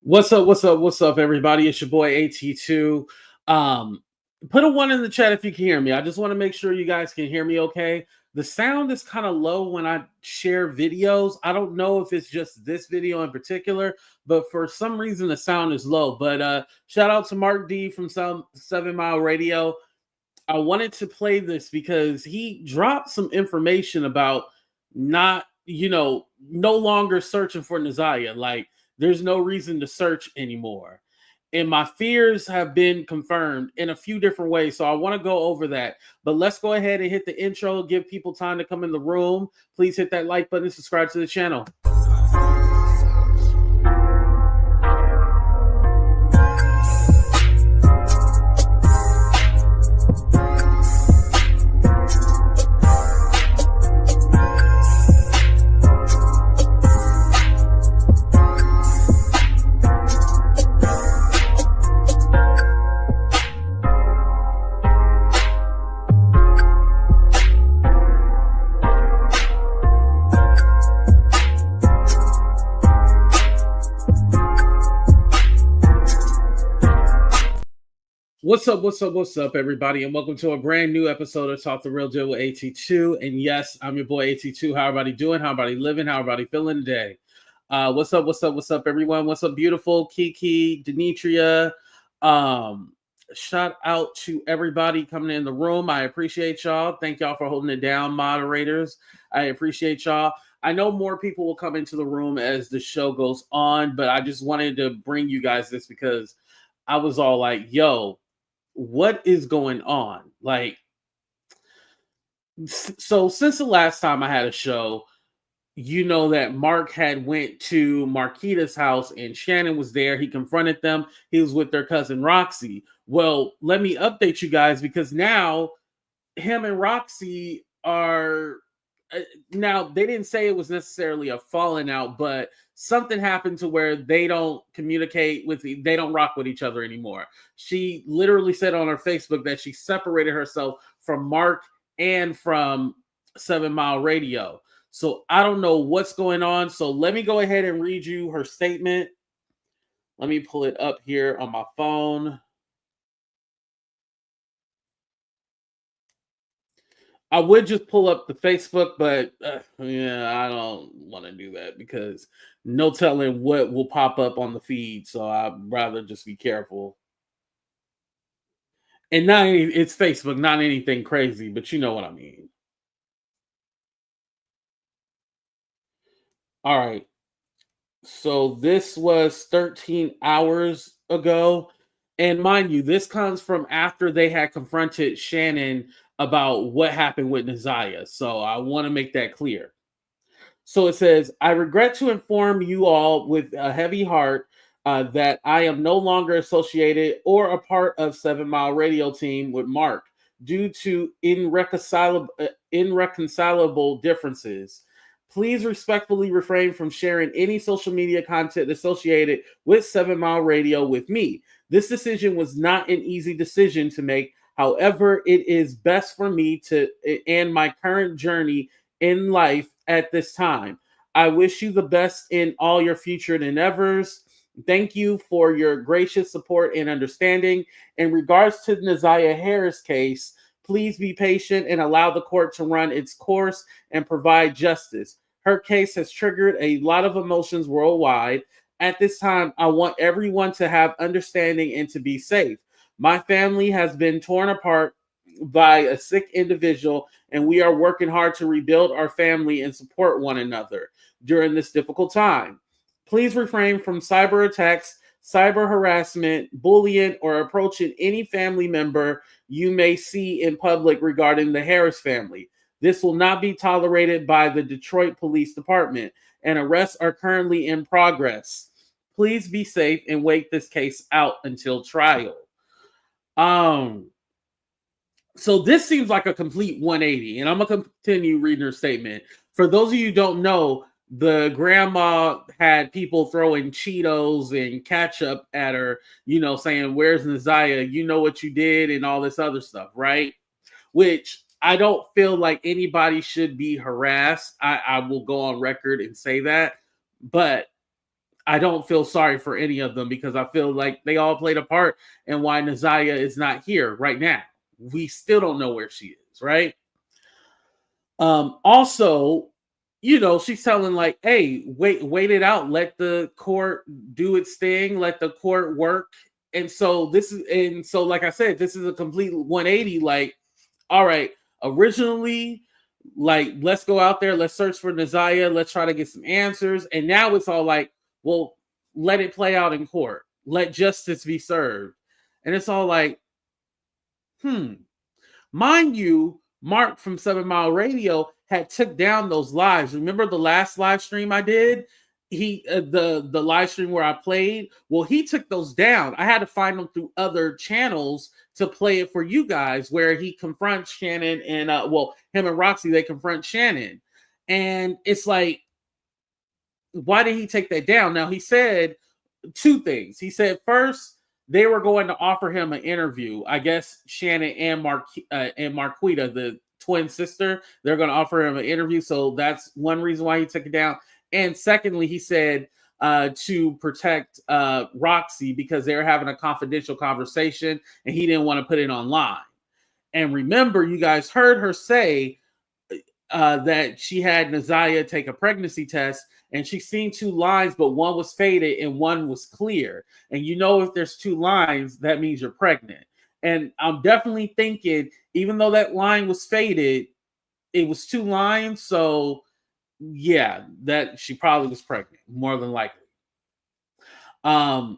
What's up? What's up? What's up, everybody? It's your boy AT2. Um, put a one in the chat if you can hear me. I just want to make sure you guys can hear me okay. The sound is kind of low when I share videos. I don't know if it's just this video in particular, but for some reason the sound is low. But shout out to Marc D from 7 Mile Radio. I wanted to play this because he dropped some information about not, no longer searching for ZIYAH. Like, there's no reason to search anymore. And my fears have been confirmed in a few different ways. So I want to go over that. But let's go ahead and hit the intro, give people time to come in the room. Please hit that like button and subscribe to the channel. What's up, everybody, and welcome to a brand new episode of Talk the Real Deal with AT2. And yes, I'm your boy AT2. How everybody doing? How everybody living? How everybody feeling today? What's up, everyone? What's up, beautiful Kiki, Denitria? Shout out to everybody coming in the room. I appreciate y'all. Thank y'all for holding it down, moderators. I appreciate y'all. I know more people will come into the room as the show goes on, but I just wanted to bring you guys this because I was all like, yo, what is going on? Like, so since the last time I had a show, you know that Mark had went to Marquita's house and Shannon was there. He confronted them. He was with their cousin Roxy. Well, let me update you guys because now him and Roxy are now they didn't say it was necessarily a falling out, but something happened to where they don't communicate with, they don't rock with each other anymore. She literally said on her Facebook that she separated herself from Mark and from 7 Mile Radio. So I don't know what's going on. So let me go ahead and read you her statement. Let me pull it up here on my phone. I would just pull up the Facebook, but I don't want to do that because no telling what will pop up on the feed. So I'd rather just be careful. And not it's Facebook, not anything crazy, but you know what I mean. All right. So this was 13 hours ago. And mind you, this comes from after they had confronted Shannon about what happened with ZIYAH. So I want to make that clear. So it says, I regret to inform you all with a heavy heart that I am no longer associated or a part of 7 Mile Radio team with Mark due to irreconcilable differences. Please respectfully refrain from sharing any social media content associated with 7 Mile Radio with me. This decision was not an easy decision to make. However, it is best for me to and my current journey in life at this time. I wish you the best in all your future endeavors. Thank you for your gracious support and understanding. In regards to the ZIYAH Harris case, please be patient and allow the court to run its course and provide justice. Her case has triggered a lot of emotions worldwide. At this time, I want everyone to have understanding and to be safe. My family has been torn apart by a sick individual, and we are working hard to rebuild our family and support one another during this difficult time. Please refrain from cyber attacks, cyber harassment, bullying, or approaching any family member you may see in public regarding the Harris family. This will not be tolerated by the Detroit Police Department, and arrests are currently in progress. Please be safe and wait this case out until trial. So this seems like a complete 180, and I'm gonna continue reading her statement. For those of you who don't know, the grandma had people throwing Cheetos and ketchup at her, saying, where's ZIYAH? You know what you did, and all this other stuff, right? Which I don't feel like anybody should be harassed. I will go on record and say that. But I don't feel sorry for any of them because I feel like they all played a part in why ZIYAH is not here right now. We still don't know where she is, right? Also, she's telling like, hey, wait it out, let the court do its thing, let the court work. And so like I said, this is a complete 180. Like, all right, originally, like, let's go out there, let's search for ZIYAH, let's try to get some answers. And now it's all like, well, let it play out in court, let justice be served. And it's all like, mind you, Marc from 7 Mile Radio had took down those lives. Remember the last live stream I did? He the live stream where I played. Well, he took those down. I had to find them through other channels to play it for you guys, where he confronts Shannon and him and Roxy, they confront Shannon. And it's like, why did he take that down? Now, he said two things. He said, first, they were going to offer him an interview. I guess Shannon and Marquita, the twin sister, they're going to offer him an interview. So that's one reason why he took it down. And secondly, he said to protect Roxy because they were having a confidential conversation and he didn't want to put it online. And remember, you guys heard her say that she had ZIYAH take a pregnancy test and she seen two lines, but one was faded and one was clear. And if there's two lines, that means you're pregnant. And I'm definitely thinking, even though that line was faded, it was two lines. So yeah, that she probably was pregnant, more than likely. And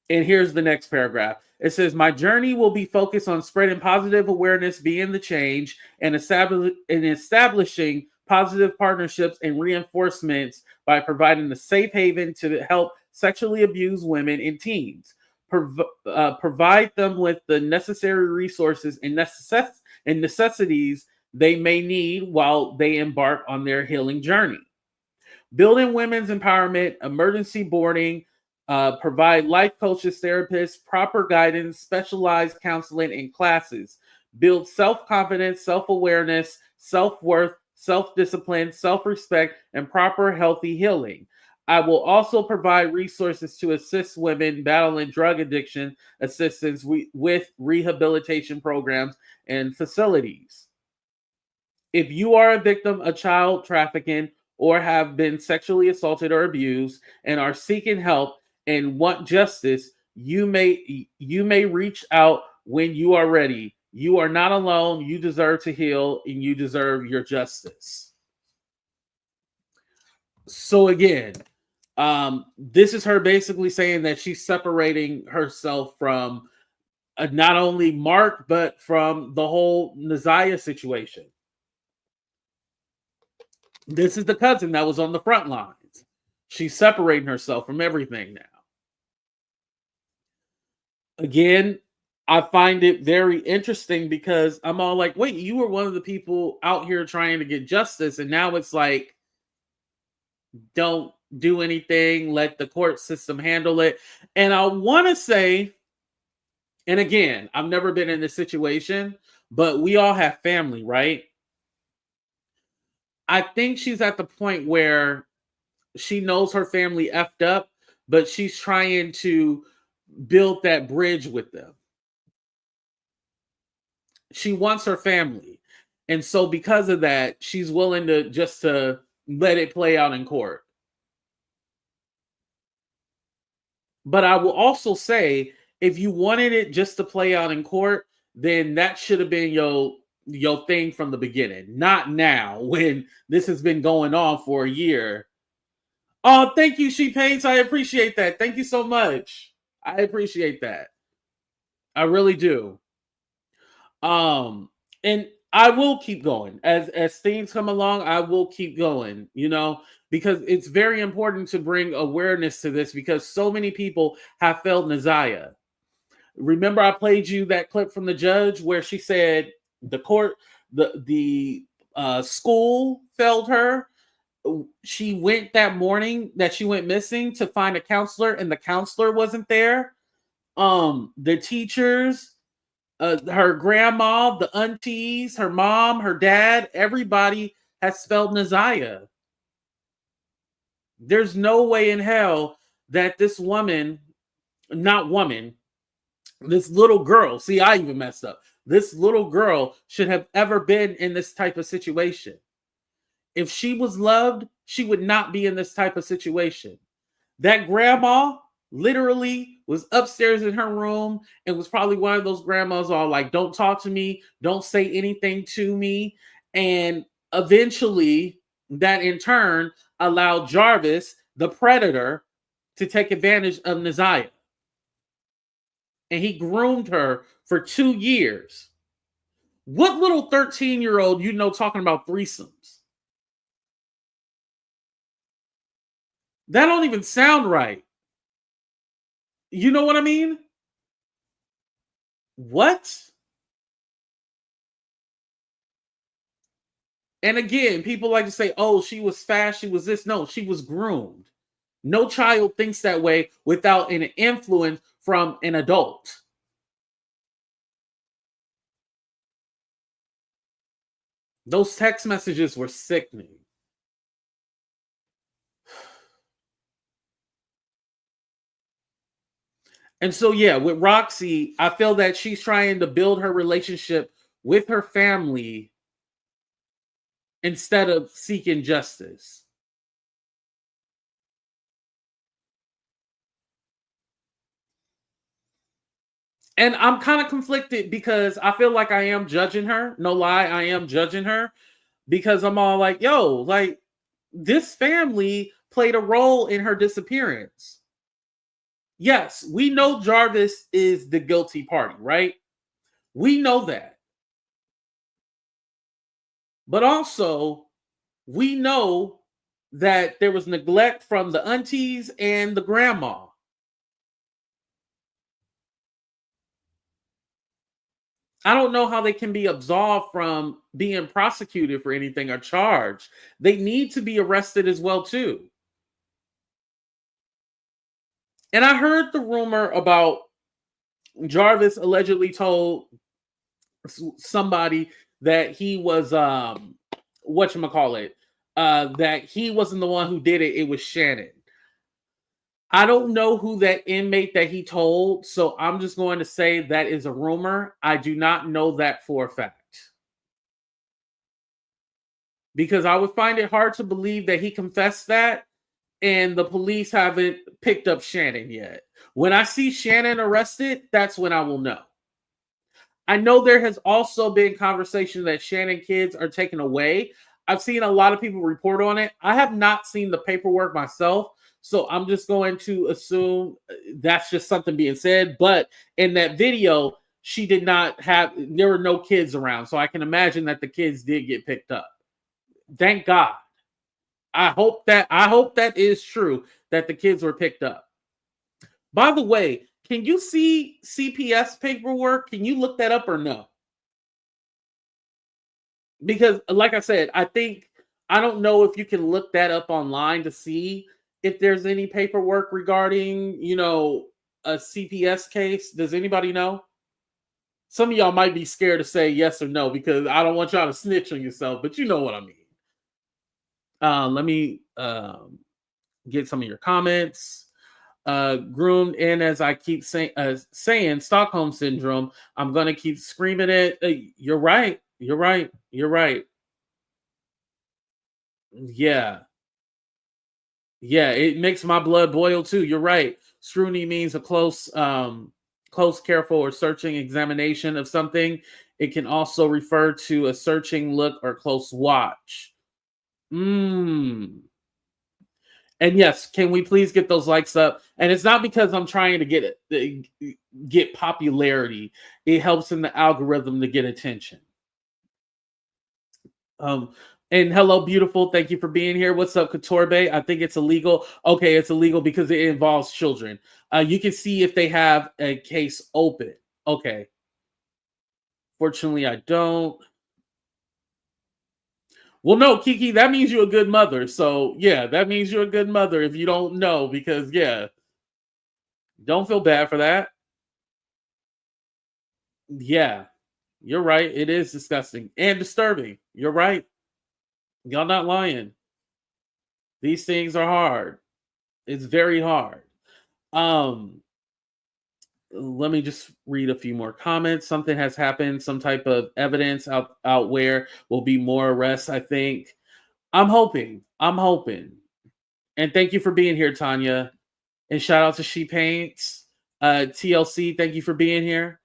here's the next paragraph. It says, my journey will be focused on spreading positive awareness, being the change, and establishing positive partnerships and reinforcements by providing a safe haven to help sexually abused women and teens. Provide them with the necessary resources and necessities they may need while they embark on their healing journey. Building women's empowerment, emergency boarding, provide life coaches, therapists, proper guidance, specialized counseling, and classes. Build self-confidence, self-awareness, self-worth, self-discipline, self-respect, and proper healthy healing. I will also provide resources to assist women battling drug addiction, assistance with rehabilitation programs and facilities. If you are a victim of child trafficking or have been sexually assaulted or abused and are seeking help and want justice, you may reach out when you are ready. You are not alone. You deserve to heal and you deserve your justice. So again, this is her basically saying that she's separating herself from not only Marc, but from the whole ZIYAH situation. This is the cousin that was on the front lines. She's separating herself from everything now. Again, I find it very interesting because I'm all like, wait, you were one of the people out here trying to get justice, and now it's like, don't do anything, let the court system handle it. And I want to say, and again, I've never been in this situation, but we all have family, right? I think she's at the point where she knows her family effed up, but she's trying to build that bridge with them. She wants her family. And so because of that, she's willing to just to let it play out in court. But I will also say, if you wanted it just to play out in court, then that should have been your thing from the beginning, not now when this has been going on for a year. Oh, thank you, She Paints. I appreciate that. Thank you so much. I appreciate that. I really do. And I will keep going as things come along. I will keep going, because it's very important to bring awareness to this because so many people have failed ZIYAH. Remember, I played you that clip from the judge where she said the court, the school failed her. She went that morning that she went missing to find a counselor, and the counselor wasn't there. The teachers, her grandma, the aunties, her mom, her dad, everybody has failed ZIYAH. There's no way in hell that this woman, not woman, this little girl, see, I even messed up. This little girl should have ever been in this type of situation. If she was loved, she would not be in this type of situation. That grandma literally was upstairs in her room and was probably one of those grandmas all like, don't talk to me, don't say anything to me. And eventually, that in turn allowed Jarvis, the predator, to take advantage of ZIYAH. And he groomed her for 2 years. What little 13-year-old talking about threesomes? That don't even sound right. You know what I mean? What? And again, people like to say, oh, she was fast, she was this. No, she was groomed. No child thinks that way without an influence from an adult. Those text messages were sickening. And so, yeah, with Roxy, I feel that she's trying to build her relationship with her family instead of seeking justice. And I'm kind of conflicted because I feel like I am judging her. No lie, I am judging her because I'm all like, yo, like this family played a role in her disappearance. Yes, we know Jarvis is the guilty party, right? We know that. But also, we know that there was neglect from the aunties and the grandma. I don't know how they can be absolved from being prosecuted for anything or charged. They need to be arrested as well, too. And I heard the rumor about Jarvis allegedly told somebody that he was whatchamacallit, that he wasn't the one who did it, it was Shannon. I don't know who that inmate that he told, so I'm just going to say that is a rumor. I do not know that for a fact. Because I would find it hard to believe that he confessed that and the police haven't picked up Shannon yet. When I see Shannon arrested, that's when I will know. I know there has also been conversation that Shannon kids are taken away. I've seen a lot of people report on it. I have not seen the paperwork myself, so I'm just going to assume that's just something being said. But in that video, she did not have, there were no kids around, so I can imagine that the kids did get picked up. Thank God. I hope that is true, that the kids were picked up. By the way, can you see CPS paperwork? Can you look that up or no? Because like I said, I don't know if you can look that up online to see if there's any paperwork regarding, a CPS case. Does anybody know? Some of y'all might be scared to say yes or no because I don't want y'all to snitch on yourself, but you know what I mean. Let me get some of your comments. Groomed in, as I keep saying, Stockholm syndrome. I'm gonna keep screaming it. You're right. You're right. You're right. Yeah. Yeah, it makes my blood boil too. You're right. Scrutiny means a close, careful, or searching examination of something. It can also refer to a searching look or close watch. And yes, can we please get those likes up? And it's not because I'm trying to get popularity. It helps in the algorithm to get attention. And hello, beautiful. Thank you for being here. What's up, Couture? I think it's illegal. Okay, it's illegal because it involves children. You can see if they have a case open. Okay. Fortunately, I don't. Well, no, Kiki, that means you're a good mother. So, yeah, that means you're a good mother if you don't know, because, yeah, don't feel bad for that. Yeah, you're right. It is disgusting and disturbing. You're right. Y'all not lying. These things are hard. It's very hard. Let me just read a few more comments. Something has happened, some type of evidence out where will be more arrests, I think. I'm hoping. And thank you for being here, Tanya. And shout out to She Paints. TLC, thank you for being here.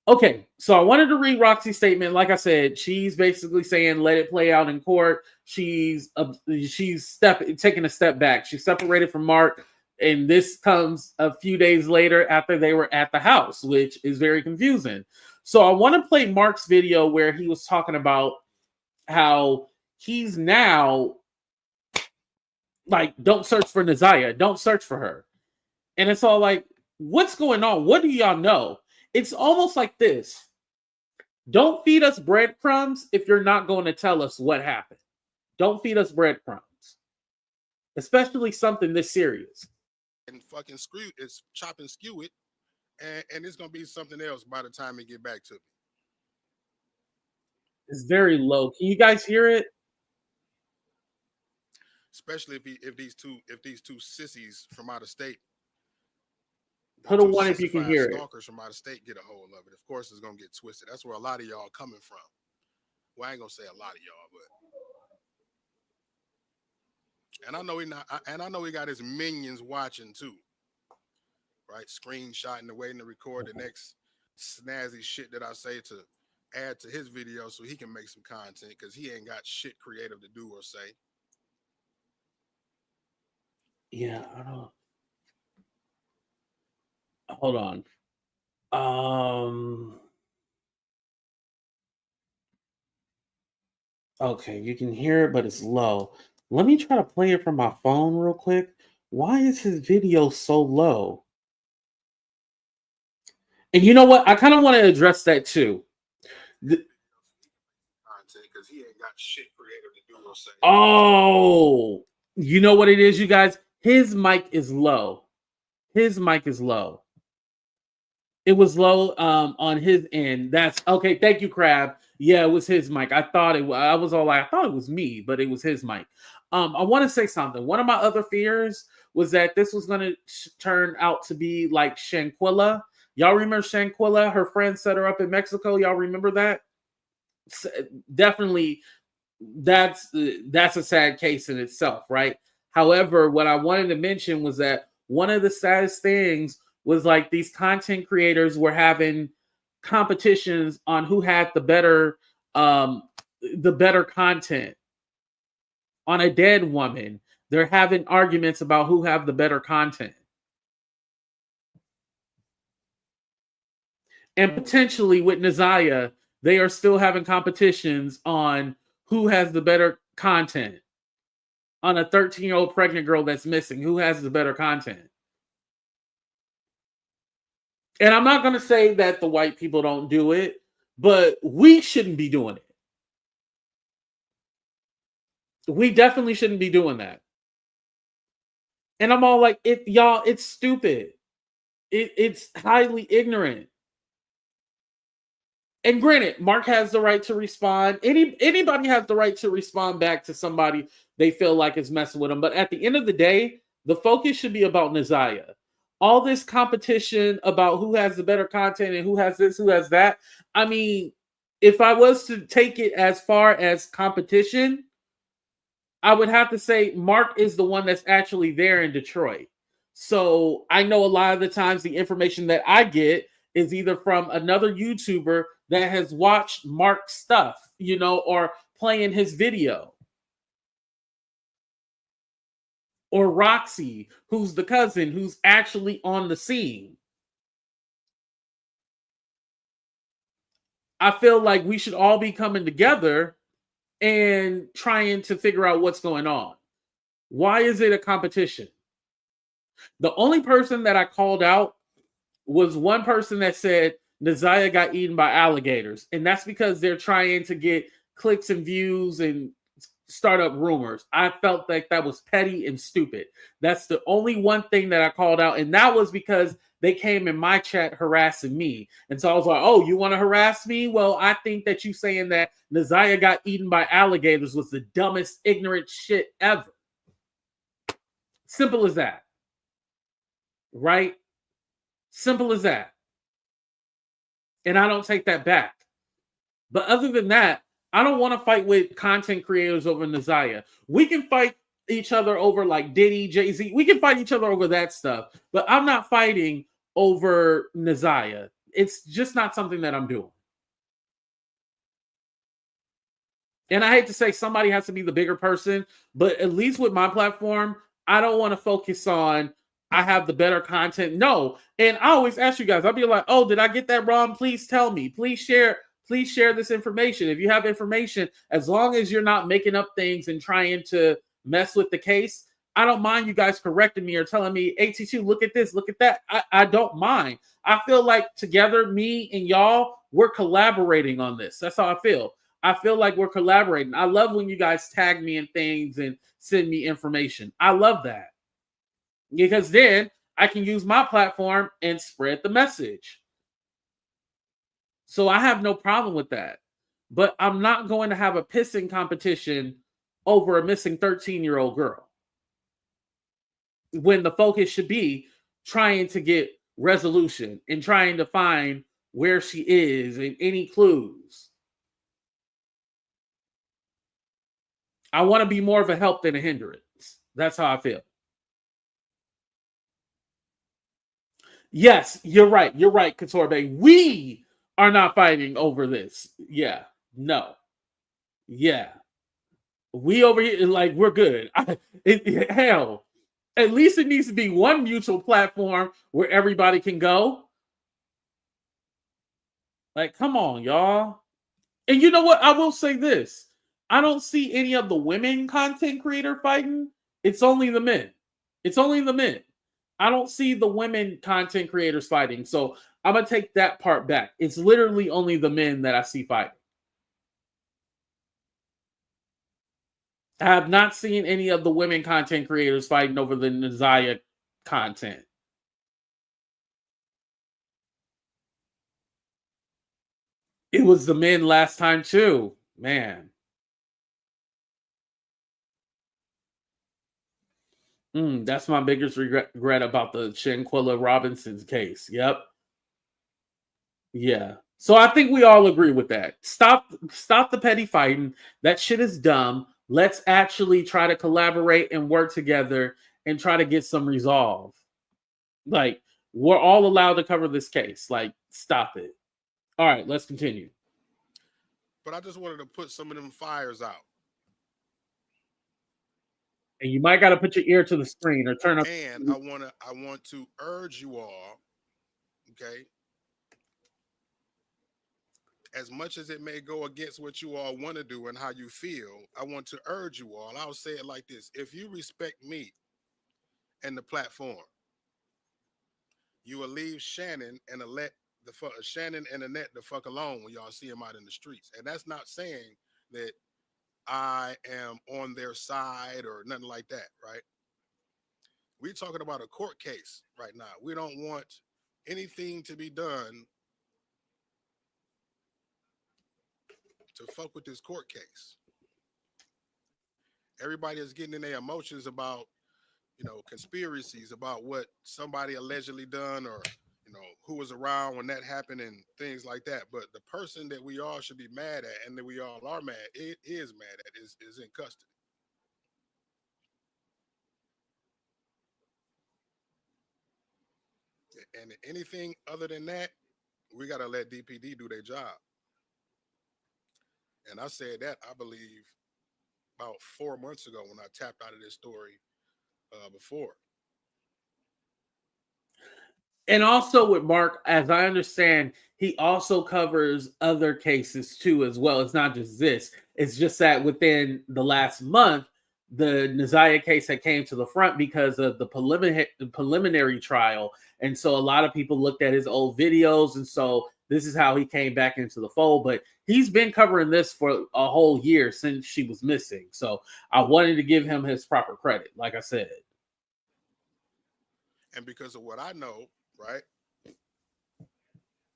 Okay, so I wanted to read Roxy's statement. Like I said, she's basically saying let it play out in court. She's taking a step back. She's separated from Marc, and this comes a few days later after they were at the house, which is very confusing. So I want to play Marc's video where he was talking about how he's now like, don't search for ZIYAH, don't search for her. And it's all like, what's going on? What do y'all know? It's almost like this. Don't feed us breadcrumbs if you're not going to tell us what happened. Don't feed us breadcrumbs. Especially something this serious. And fucking screw it's chop and skew it, and it's gonna be something else by the time it get back to me. It's very low. Can you guys hear it? Especially if these two sissies from out of state. Put a one if you can hear it. Stalkers from out of state get a hold of it. Of course, it's gonna get twisted. That's where a lot of y'all coming from. Well, I ain't gonna say a lot of y'all, but and I know he not. And I know he got his minions watching too, right? Screenshotting the waiting to record the next snazzy shit that I say to add to his video so he can make some content because he ain't got shit creative to do or say. Yeah, I don't. Hold on. Okay, you can hear it, but it's low. Let me try to play it from my phone real quick. Why is his video so low? And you know what? I kind of want to address that too. Oh, you know what it is, you guys? His mic is low. His mic is low. It was low on his end. That's okay. Thank you, Crab. Yeah, it was his mic. I thought it was me, but it was his mic. I want to say something. One of my other fears was that this was going to turn out to be like Shanquilla. Y'all remember Shanquilla? Her friend set her up in Mexico. Y'all remember that? Definitely, that's a sad case in itself, right? However, what I wanted to mention was that one of the saddest things was like these content creators were having competitions on who had the better content. On a dead woman, they're having arguments about who have the better content. And potentially with ZIYAH, they are still having competitions on who has the better content. On a 13-year-old pregnant girl that's missing, who has the better content? And I'm not going to say that the white people don't do it, but we shouldn't be doing it. We definitely shouldn't be doing that. And I'm all like, it's stupid. It's highly ignorant. And granted, Marc has the right to respond. Anybody has the right to respond back to somebody they feel like is messing with them. But at the end of the day, the focus should be about ZIYAH. All this competition about who has the better content and who has this, who has that. I mean, if I was to take it as far as competition, I would have to say Marc is the one that's actually there in Detroit. So I know a lot of the times the information that I get is either from another YouTuber that has watched Marc's stuff, or playing his video. Or Roxy, who's the cousin, who's actually on the scene. I feel like we should all be coming together and trying to figure out what's going on. Why is it a competition? The only person that I called out was one person that said ZIYAH got eaten by alligators. And that's because they're trying to get clicks and views and start up rumors. I felt like that was petty and stupid. That's the only one thing that I called out. And that was because they came in my chat harassing me. And so I was like, oh, you want to harass me? Well, I think that you saying that ZIYAH got eaten by alligators was the dumbest, ignorant shit ever. Simple as that. right? Simple as that. And I don't take that back. But other than that, I don't want to fight with content creators over ZIYAH. We can fight each other over like Diddy, Jay-Z. We can fight each other over that stuff. But I'm not fighting over ZIYAH. It's just not something that I'm doing. And I hate to say somebody has to be the bigger person, but at least with my platform, I don't want to focus on I have the better content. No. And I always ask you guys, I'll be like, oh, did I get that wrong? Please tell me. Please share this information. If you have information, as long as you're not making up things and trying to mess with the case, I don't mind you guys correcting me or telling me, AT2, look at this, look at that. I don't mind. I feel like together, me and y'all, we're collaborating on this. That's how I feel. I feel like we're collaborating. I love when you guys tag me in things and send me information. I love that. Because then I can use my platform and spread the message. So I have no problem with that. But I'm not going to have a pissing competition over a missing 13-year-old girl, when the focus should be trying to get resolution and trying to find where she is and any clues. I want to be more of a help than a hindrance. That's how I feel. Yes, you're right. You're right, Katorbe. We are not fighting over this. Yeah. No. Yeah. We over here, like, we're good. Hell, at least it needs to be one mutual platform where everybody can go. Like, come on, y'all. And you know what? I will say this. I don't see any of the women content creator fighting. It's only the men. It's only the men. I don't see the women content creators fighting. So I'm going to take that part back. It's literally only the men that I see fighting. I have not seen any of the women content creators fighting over the ZIYAH content. It was the men last time too, man. That's my biggest regret about the Shanquella Robinson's case. Yep. Yeah. So I think we all agree with that. Stop the petty fighting. That shit is dumb. Let's actually try to collaborate and work together and try to get some resolve. Like, we're all allowed to cover this case. Like, stop it. All right, let's continue. But I just wanted to put some of them fires out. And you might got to put your ear to the screen or turn up. And I want to urge you all, okay, as much as it may go against what you all want to do and how you feel, I want to urge you all. I'll say it like this: if you respect me and the platform, you will leave Shannon and Shannon and Annette the fuck alone when y'all see them out in the streets. And that's not saying that I am on their side or nothing like that, right? We're talking about a court case right now. We don't want anything to be done to fuck with this court case. Everybody is getting in their emotions about, conspiracies about what somebody allegedly done, or, who was around when that happened and things like that. But the person that we all should be mad at, and that we all are mad, is in custody. And anything other than that, we got to let DPD do their job. And I said that, I believe, about 4 months ago when I tapped out of this story before. And also with Mark, as I understand, he also covers other cases too, as well. It's not just this. It's just that within the last month, the ZIYAH case had came to the front because of the preliminary trial. And so a lot of people looked at his old videos. And so this is how he came back into the fold. But he's been covering this for a whole year since she was missing. So I wanted to give him his proper credit, like I said. And because of what I know, right?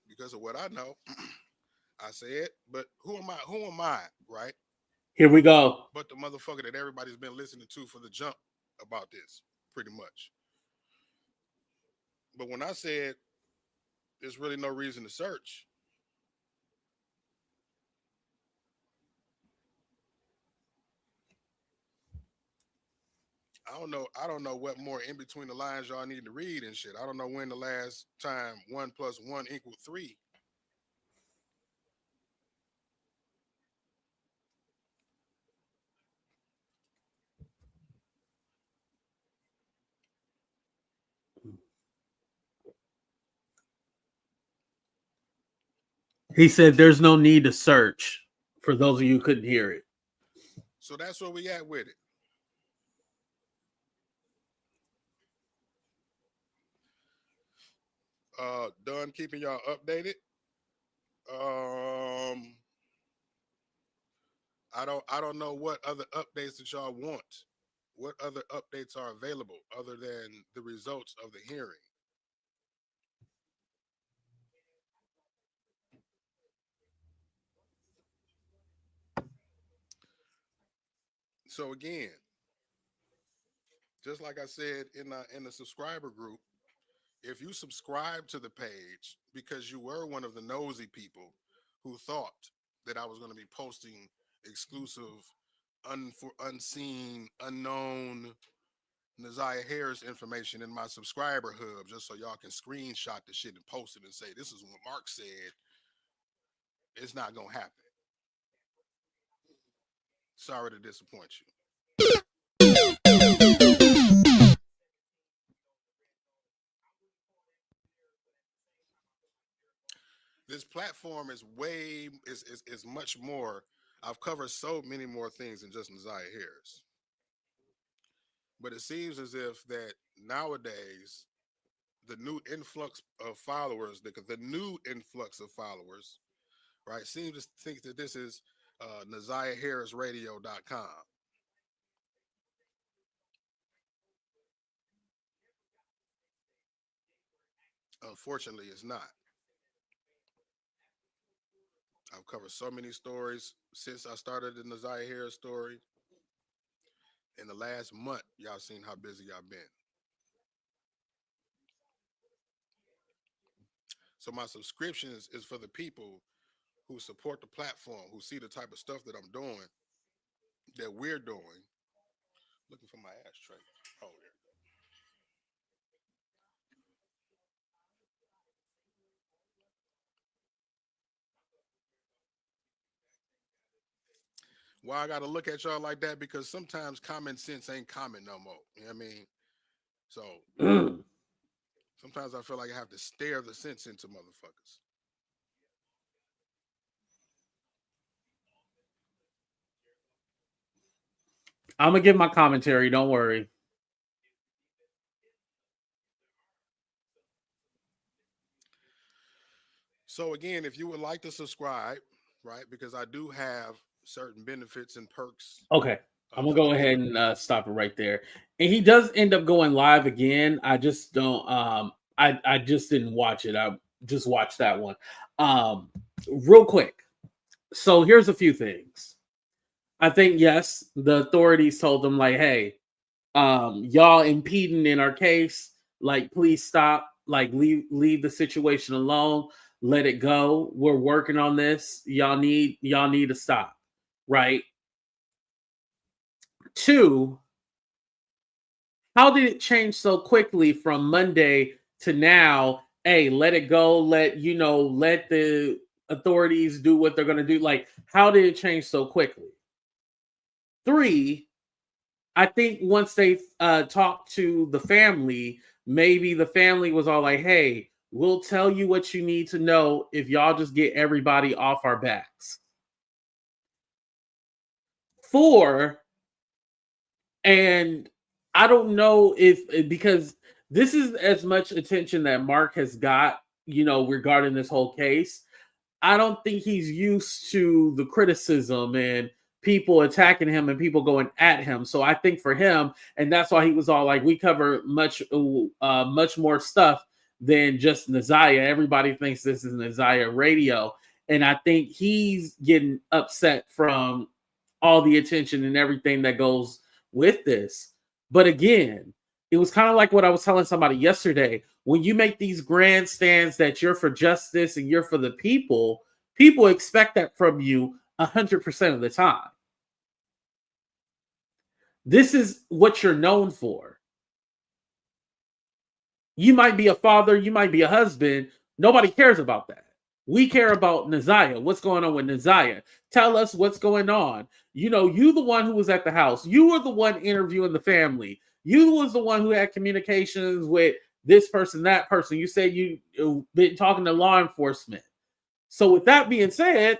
Because of what I know, I say it, but who am I, right? Here we go. But the motherfucker that everybody's been listening to for the jump about this, pretty much. But when I said there's really no reason to search, I don't know what more in between the lines y'all need to read and shit. I don't know when the last time 1 + 1 = 3. He said there's no need to search, for those of you who couldn't hear it. So that's where we at with it. Done keeping y'all updated. I don't know what other updates that y'all want. What other updates are available other than the results of the hearing? So again, just like I said in the subscriber group, if you subscribe to the page because you were one of the nosy people who thought that I was going to be posting exclusive, unseen, unknown ZIYAH Harris information in my subscriber hub just so y'all can screenshot the shit and post it and say, this is what Mark said, it's not going to happen. Sorry to disappoint you. This platform is is much more. I've covered so many more things than just ZIYAH Harris. But it seems as if that nowadays the new influx of followers, right, seems to think that this is ZIYAHHarrisRadio.com. Unfortunately, it's not. I've covered so many stories since I started the ZIYAH Harris story. In the last month, y'all seen how busy I've been. So my subscription is for the people who support the platform, who see the type of stuff that I'm doing, that we're doing. Looking for my ashtray. Oh, there. Why I got to look at y'all like that? Because sometimes common sense ain't common no more. You know what I mean? So sometimes I feel like I have to stare the sense into motherfuckers. I'm gonna give my commentary. Don't worry. So again, if you would like to subscribe, right, because I do have certain benefits and perks. Okay. I'm gonna go ahead and stop it right there. And he does end up going live again. I just don't. I just didn't watch it. I just watched that one. Real quick. So here's a few things. I think yes, the authorities told them like, hey, y'all impeding in our case. Like, please stop. Like, leave the situation alone. Let it go. We're working on this. Y'all need to stop. Right. 2, how did it change so quickly from Monday to now? Hey, let it go. Let the authorities do what they're going to do. Like, how did it change so quickly? 3, I think once they talked to the family, maybe the family was all like, hey, we'll tell you what you need to know if y'all just get everybody off our backs. 4, and I don't know if, because this is as much attention that Mark has got, regarding this whole case. I don't think he's used to the criticism and people attacking him and people going at him. So I think for him, and that's why he was all like, we cover much more stuff than just ZIYAH. Everybody thinks this is ZIYAH Radio. And I think he's getting upset from all the attention and everything that goes with this. But again, it was kind of like what I was telling somebody yesterday. When you make these grandstands that you're for justice and you're for the people, people expect that from you 100% of the time. This is what you're known for. You might be a father, you might be a husband. Nobody cares about that. We care about ZIYAH. What's going on with ZIYAH? Tell us what's going on. You know, you the one who was at the house. You were the one interviewing the family. You was the one who had communications with this person, that person. You said you've been talking to law enforcement. So with that being said,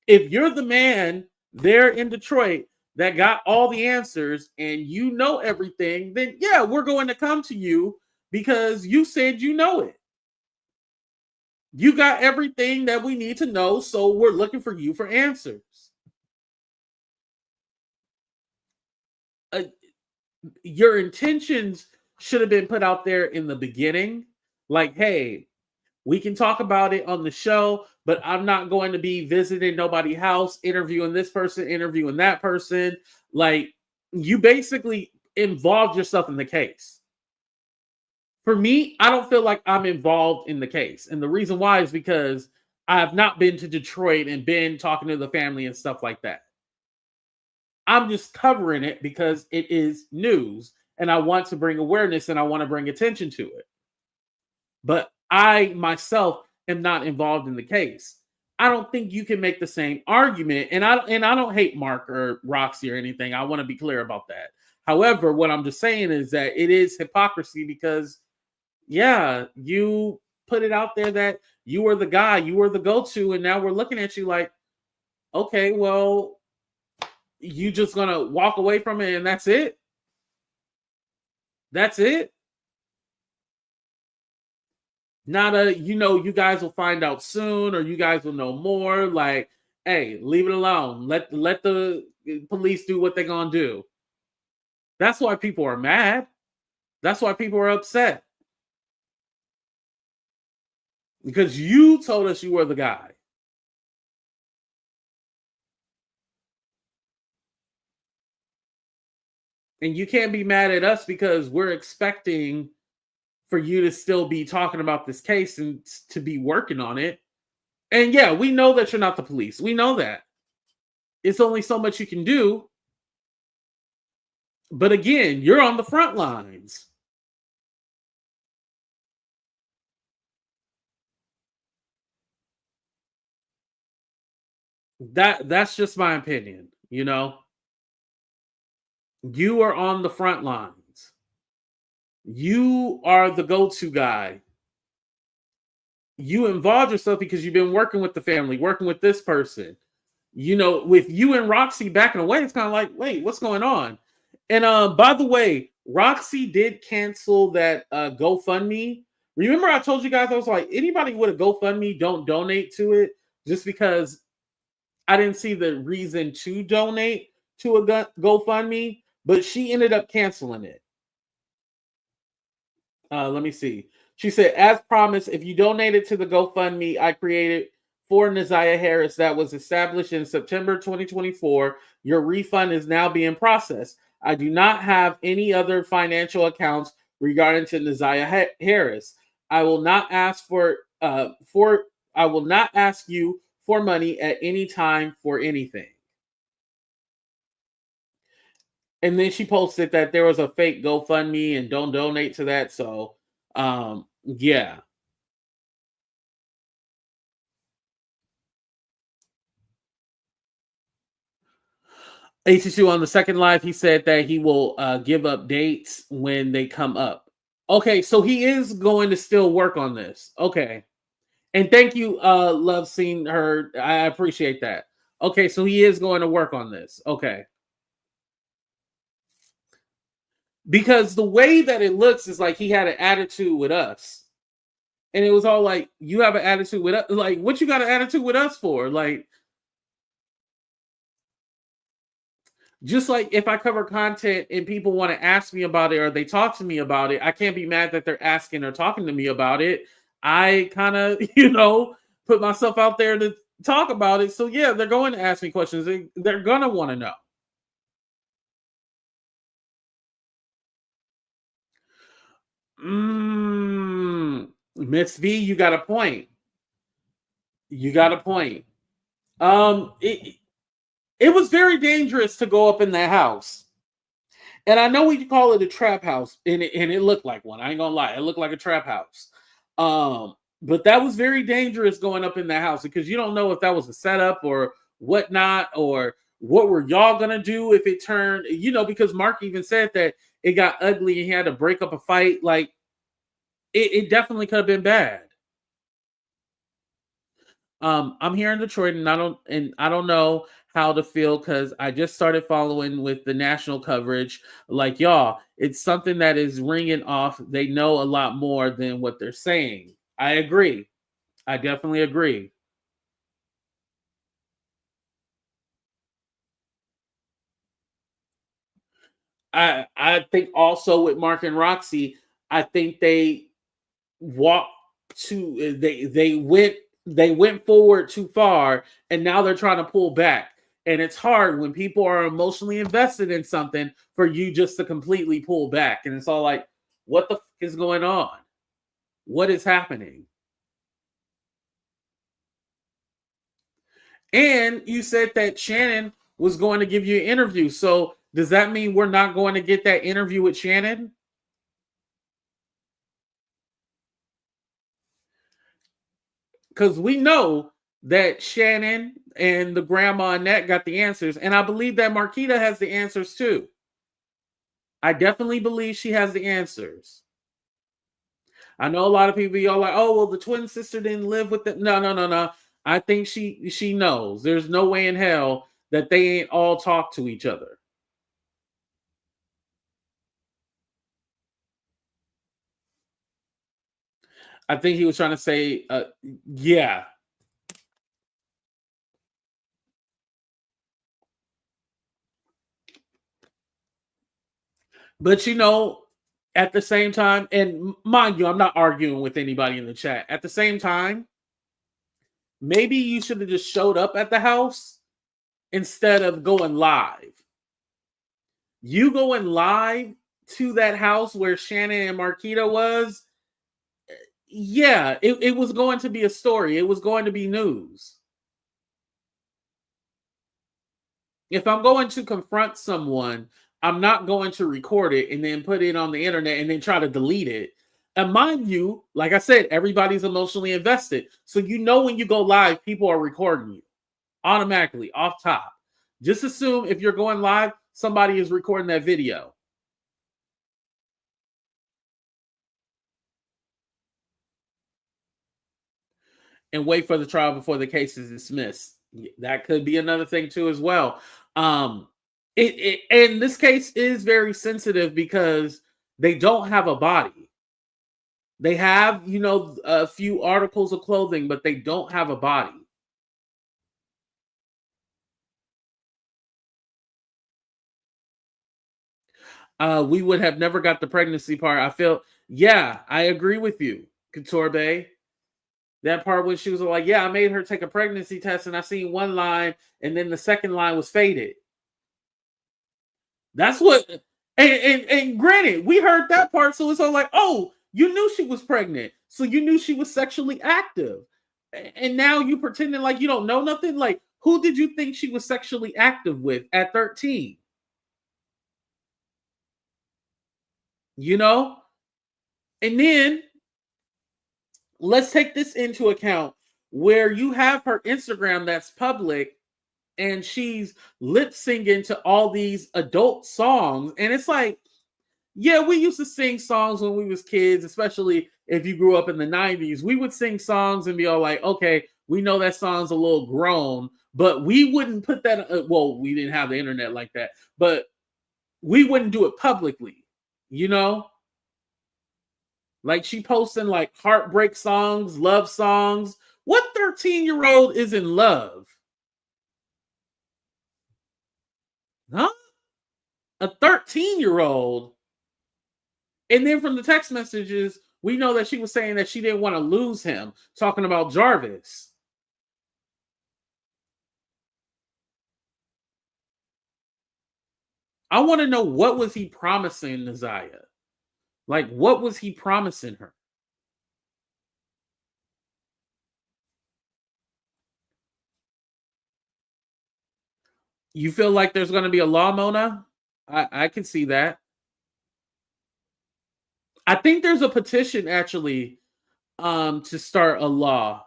if you're the man there in Detroit that got all the answers and you know everything, then yeah, we're going to come to you because you said you know it. You got everything that we need to know, so we're looking for you for answers. Your intentions should have been put out there in the beginning. Like, hey, we can talk about it on the show, but I'm not going to be visiting nobody's house, interviewing this person, interviewing that person. Like, you basically involved yourself in the case. For me, I don't feel like I'm involved in the case. And the reason why is because I have not been to Detroit and been talking to the family and stuff like that. I'm just covering it because it is news and I want to bring awareness and I want to bring attention to it. But I myself am not involved in the case. I don't think you can make the same argument. And I don't hate Marc or Roxy or anything. I want to be clear about that. However, what I'm just saying is that it is hypocrisy because, yeah, you put it out there that you were the guy, you were the go-to, and now we're looking at you like, okay, well, you just gonna walk away from it and that's it? That's it? Not a, you guys will find out soon or you guys will know more. Like, hey, leave it alone. Let the police do what they're gonna do. That's why people are mad. That's why people are upset. Because you told us you were the guy. And you can't be mad at us because we're expecting for you to still be talking about this case and to be working on it. And yeah, we know that you're not the police. We know that. It's only so much you can do. But again, you're on the front lines. That's just my opinion, You are on the front lines. You are the go-to guy. You involved yourself because you've been working with the family, working with this person. With you and Roxy backing away, it's kind of like, wait, what's going on? And by the way, Roxy did cancel that GoFundMe. Remember I told you guys, I was like, anybody with a GoFundMe, don't donate to it just because I didn't see the reason to donate to a GoFundMe, but she ended up canceling it. Let me see. She said, as promised, if you donated to the GoFundMe I created for ZIYAH Harris that was established in September 2024, your refund is now being processed. I do not have any other financial accounts regarding to ZIYAH Harris. I will not ask I will not ask you for money at any time for anything. And then she posted that there was a fake GoFundMe and don't donate to that. So, yeah. AT2 on the second live, he said that he will give up dates when they come up. Okay, so he is going to still work on this. Okay. And thank you, Love Seen Her. I appreciate that. Okay, so he is going to work on this. Okay. Because the way that it looks is like he had an attitude with us. And it was all like, you have an attitude with us? Like, what you got an attitude with us for? Like, just like if I cover content and people want to ask me about it or they talk to me about it, I can't be mad that they're asking or talking to me about it. I kind of, put myself out there to talk about it. So yeah, they're going to ask me questions. They're going to want to know. Miss V, you got a point. You got a point. It was very dangerous to go up in that house. And I know we call it a trap house, and it looked like one. I ain't gonna lie, it looked like a trap house. But that was very dangerous going up in that house because you don't know if that was a setup or whatnot, or what were y'all gonna do if it turned, because Mark even said that it got ugly and he had to break up a fight. Like it definitely could have been bad. I'm here in Detroit, and I don't know how to feel because I just started following with the national coverage. Like y'all, it's something that is ringing off. They know a lot more than what they're saying. I agree. I definitely agree. I think also with Mark and Roxy, I think they walked they went forward too far, and now they're trying to pull back. And it's hard when people are emotionally invested in something for you just to completely pull back. And it's all like, what the is going on? What is happening? And you said that Shannon was going to give you an interview. So does that mean we're not going to get that interview with Shannon? Because we know that Shannon and the grandma Annette got the answers. And I believe that Marquita has the answers too. I definitely believe she has the answers. I know a lot of people y'all like, oh, well, the twin sister didn't live with them. No, no, no, no. I think she knows. There's no way in hell that they ain't all talk to each other. I think he was trying to say, yeah. But at the same time, and mind you, I'm not arguing with anybody in the chat. At the same time, maybe you should have just showed up at the house instead of going live. You going live to that house where Shannon and Marquita was, yeah, it was going to be a story. It was going to be news. If I'm going to confront someone, I'm not going to record it and then put it on the internet and then try to delete it. And mind you, like I said, everybody's emotionally invested. So when you go live, people are recording you automatically off top. Just assume if you're going live, somebody is recording that video. And wait for the trial before the case is dismissed. That could be another thing too, as well. And this case is very sensitive because they don't have a body. They have, a few articles of clothing, but they don't have a body. We would have never got the pregnancy part. I feel, yeah, I agree with you, Couture Bay. That part when she was like, yeah, I made her take a pregnancy test and I seen one line and then the second line was faded. That's what, and granted, we heard that part, so it's all like, oh, you knew she was pregnant, so you knew she was sexually active, and now you pretending like you don't know nothing. Like, who did you think she was sexually active with at 13? You know, and then let's take this into account where you have her Instagram that's public and she's lip singing to all these adult songs, and it's like, yeah, we used to sing songs when we was kids, especially if you grew up in the 90s. We would sing songs and be all like, okay, we know that song's a little grown, but we wouldn't put that, well, we didn't have the internet like that, but we wouldn't do it publicly, you know? Like she posting like heartbreak songs, love songs. What 13-year-old is in love? Huh? A 13-year-old? And then from the text messages, we know that she was saying that she didn't want to lose him, talking about Jarvis. I want to know, what was he promising ZIYAH? Like, what was he promising her? You feel like there's going to be a law, Mona? I can see that. I think there's a petition actually to start a law.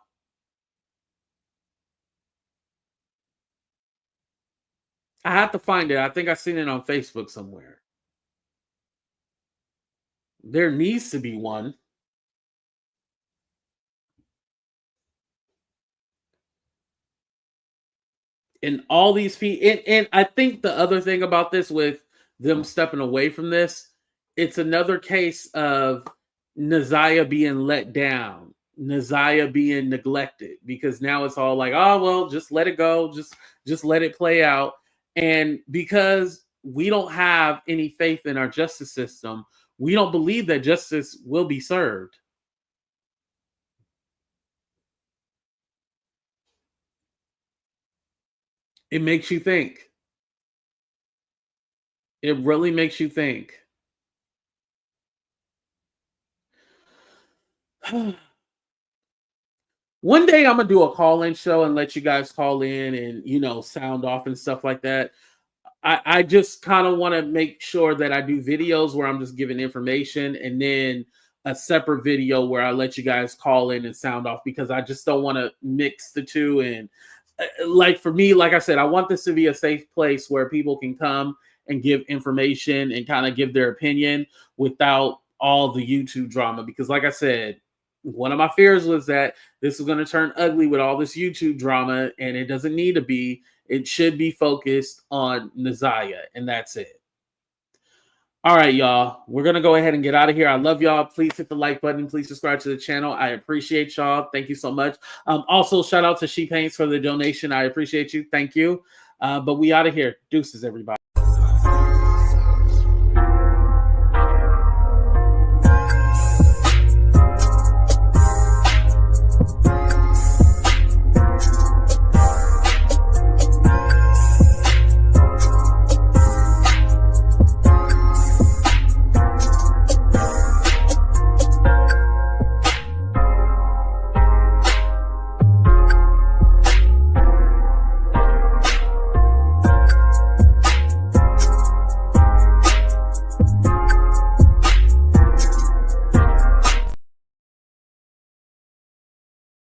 I have to find it. I think I've seen it on Facebook somewhere. There needs to be one. And all these people, and I think the other thing about this with them stepping away from this, it's another case of ZIYAH being let down, ZIYAH being neglected, because now it's all like, oh well, just let it go, just let it play out. And because we don't have any faith in our justice system, we don't believe that justice will be served. It makes you think. It really makes you think. One day I'm gonna do a call-in show and let you guys call in and sound off and stuff like that. I just kind of want to make sure that I do videos where I'm just giving information, and then a separate video where I let you guys call in and sound off, because I just don't want to mix the two. And like for me, like I said, I want this to be a safe place where people can come and give information and kind of give their opinion without all the YouTube drama. Because like I said, one of my fears was that this is going to turn ugly with all this YouTube drama, and it doesn't need to be. It should be focused on ZIYAH, and that's it. All right, y'all. We're going to go ahead and get out of here. I love y'all. Please hit the like button. Please subscribe to the channel. I appreciate y'all. Thank you so much. Also, shout out to She Paints for the donation. I appreciate you. Thank you. But we out of here. Deuces, everybody.